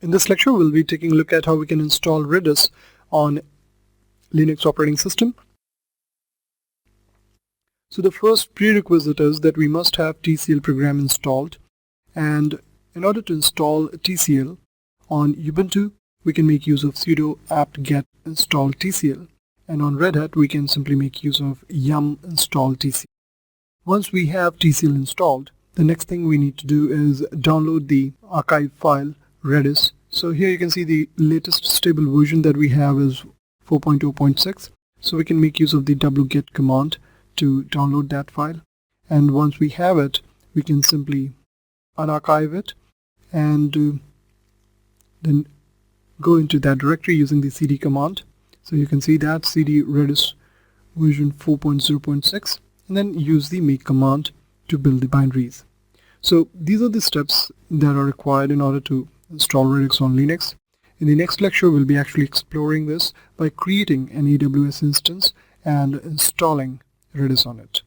In this lecture, we'll be taking a look at how we can install Redis on Linux operating system. So the first prerequisite is that we must have TCL program installed, and in order to install TCL on Ubuntu, we can make use of sudo apt-get install TCL, and on Red Hat we can simply make use of yum install TCL. Once we have TCL installed, the next thing we need to do is download the archive file Redis. So here you can see the latest stable version that we have is 4.0.6. So we can make use of the wget command to download that file. And once we have it, we can simply unarchive it and then go into that directory using the cd command. So you can see that cd Redis version 4.0.6, and then use the make command to build the binaries. So these are the steps that are required in order to install Redis on Linux. In the next lecture, we'll be actually exploring this by creating an AWS instance and installing Redis on it.